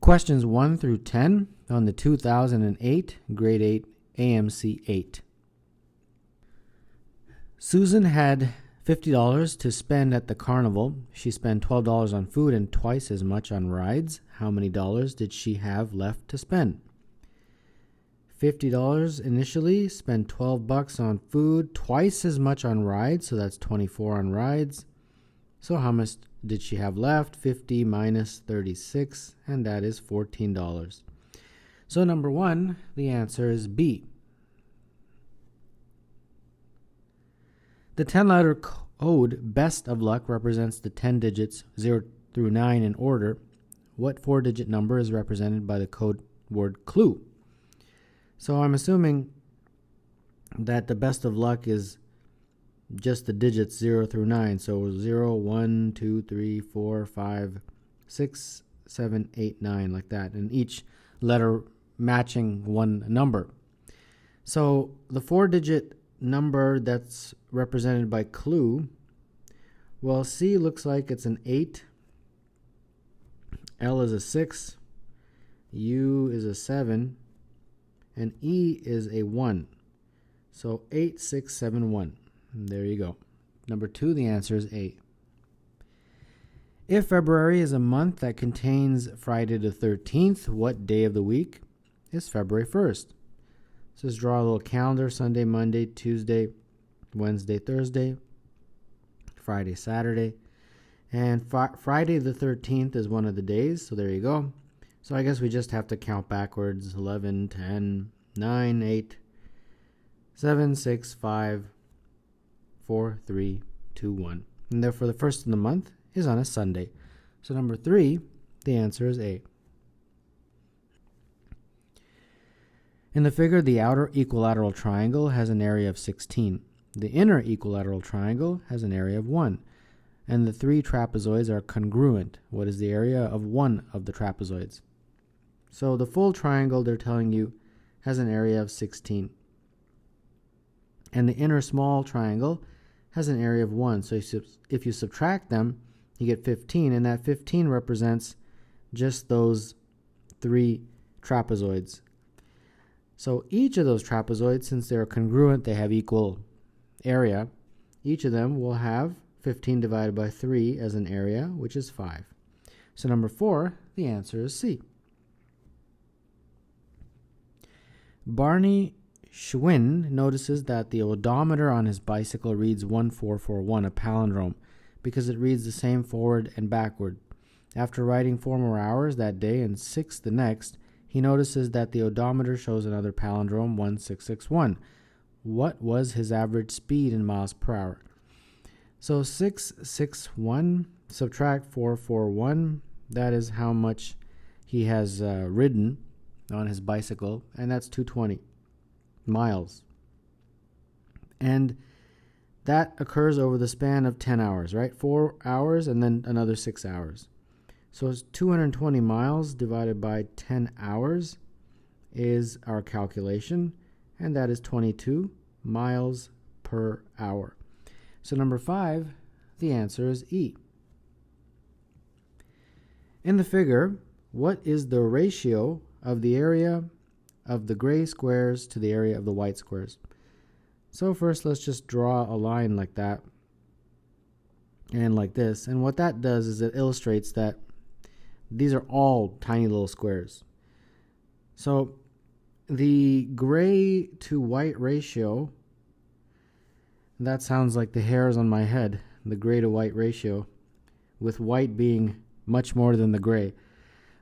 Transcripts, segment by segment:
Questions 1 through 10 on the 2008 Grade 8 AMC 8. Susan had $50 to spend at the carnival. She spent $12 on food and twice as much on rides. How many dollars did she have left to spend? $50 initially, spend $12 on food, twice as much on rides, so that's $24 on rides. So how much did she have left? 50 minus 36, and that is $14. So number 1, the answer is B. The 10-letter code Best of Luck represents the 10 digits 0 through 9 in order. What 4-digit number is represented by the code word clue? So I'm assuming that the Best of Luck is just the digits 0 through 9. So 0, 1, 2, 3, 4, 5, 6, 7, 8, 9, like that. And each letter matching one number. So the 4-digit number that's represented by clue, well, C looks like it's an 8, L is a 6, U is a 7, and E is a 1. So 8, 6, 7, 1. There you go. Number 2, the answer is A. If February is a month that contains Friday the 13th, what day of the week is February 1st? So let's draw a little calendar: Sunday, Monday, Tuesday, Wednesday, Thursday, Friday, Saturday. And Friday the 13th is one of the days, so there you go. So I guess we just have to count backwards: 11, 10, 9, 8, 7, 6, 5, 4, 3, 2, 1. And therefore the first of the month is on a Sunday. So number 3, the answer is A. In the figure, the outer equilateral triangle has an area of 16. The inner equilateral triangle has an area of 1. And the 3 trapezoids are congruent. What is the area of one of the trapezoids? So the full triangle, they're telling you, has an area of 16. And the inner small triangle has an area of 1. So if you subtract them, you get 15. And that 15 represents just those 3 trapezoids. So each of those trapezoids, since they're congruent, they have equal area, each of them will have 15 divided by 3 as an area, which is 5. So number 4, the answer is C. Barney Schwinn notices that the odometer on his bicycle reads 1441, a palindrome, because it reads the same forward and backward. After riding 4 more hours that day and 6 the next, he notices that the odometer shows another palindrome, 1661. What was his average speed in miles per hour? So 661 subtract 441, that is how much he has ridden on his bicycle, and that's 220 miles. And that occurs over the span of 10 hours, right? 4 hours and then another 6 hours. So it's 220 miles divided by 10 hours is our calculation, and that is 22 miles per hour. So number 5, the answer is E. In the figure, what is the ratio of the area of the gray squares to the area of the white squares? So first, let's just draw a line like that and like this. And what that does is it illustrates that these are all tiny little squares. So the gray to white ratio, that sounds like the hairs on my head, the gray to white ratio, with white being much more than the gray.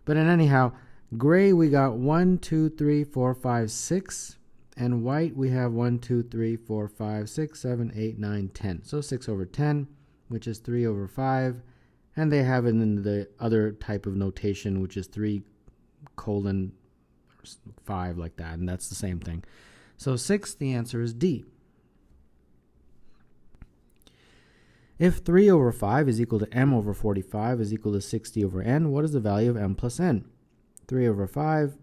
But anyhow, gray we got 1, 2, 3, 4, 5, 6, and white we have 1, 2, 3, 4, 5, 6, 7, 8, 9, 10. So 6 over 10, which is 3 over 5. And they have it in the other type of notation, which is 3 colon 5, like that, and that's the same thing. So 6, the answer is D. If 3 over 5 is equal to m over 45 is equal to 60 over n, what is the value of m plus n? 3 over 5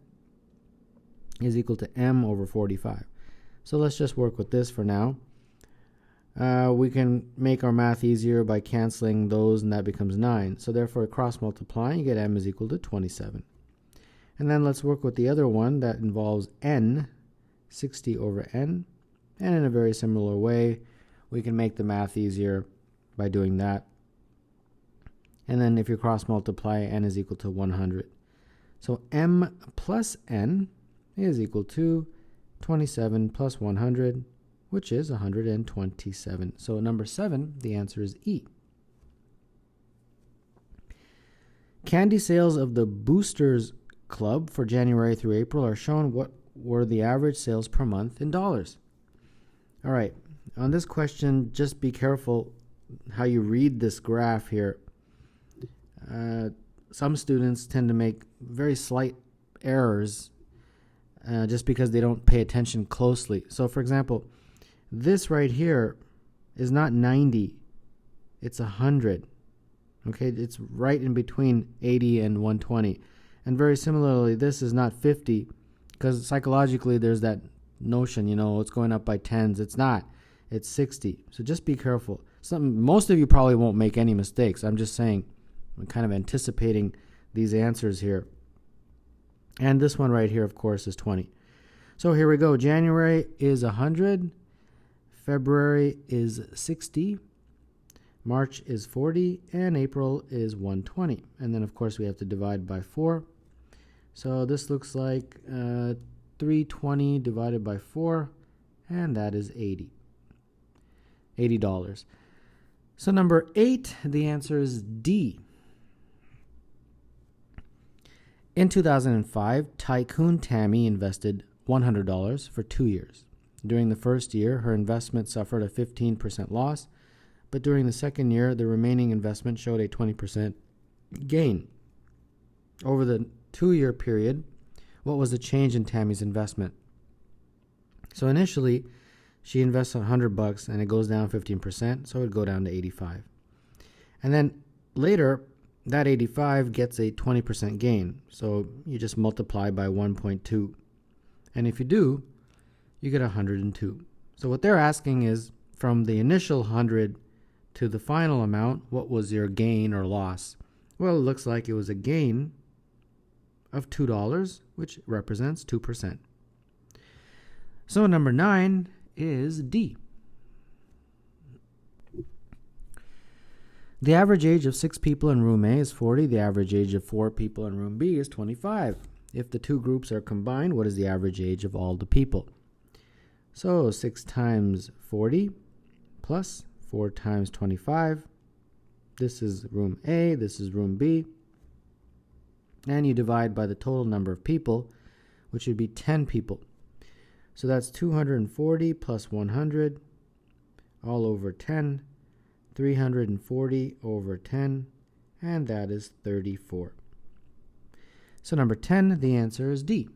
is equal to m over 45. So let's just work with this for now. We can make our math easier by canceling those, and that becomes 9. So therefore, cross multiplying, you get m is equal to 27. And then let's work with the other one that involves n, 60 over n. And in a very similar way, we can make the math easier by doing that. And then if you cross multiply, n is equal to 100. So m plus n is equal to 27 plus 100, which is 127. So number 7, the answer is E. Candy sales of the Boosters Club for January through April are shown. What were the average sales per month in dollars? All right, on this question, just be careful how you read this graph here. Some students tend to make very slight errors just because they don't pay attention closely. So for example, this right here is not 90, it's 100. Okay, it's right in between 80 and 120. And very similarly, this is not 50, because psychologically there's that notion, it's going up by tens. It's not. It's 60. So just be careful. Most of you probably won't make any mistakes. I'm just saying, I'm kind of anticipating these answers here. And this one right here, of course, is 20. So here we go. January is 100. February is 60. March is 40. And April is 120. And then, of course, we have to divide by 4. So this looks like 320 divided by 4. And that is 80. $80. So number 8, the answer is D. In 2005, Tycoon Tammy invested $100 for 2 years. During the first year, her investment suffered a 15% loss, but during the second year, the remaining investment showed a 20% gain. Over the 2-year period, what was the change in Tammy's investment? So initially, she invests $100 and it goes down 15%, so it would go down to 85. And then later, that 85 gets a 20% gain, so you just multiply by 1.2. And if you do, you get 102. So what they're asking is, from the initial 100 to the final amount, what was your gain or loss? Well, it looks like it was a gain of $2, which represents 2%. So number 9 is D. The average age of 6 people in room A is 40. The average age of 4 people in room B is 25. If the two groups are combined, what is the average age of all the people? So 6 times 40 plus 4 times 25. This is room A, this is room B. And you divide by the total number of people, which would be 10 people. So that's 240 plus 100 all over 10. 340 over 10, and that is 34. So number 10, the answer is D.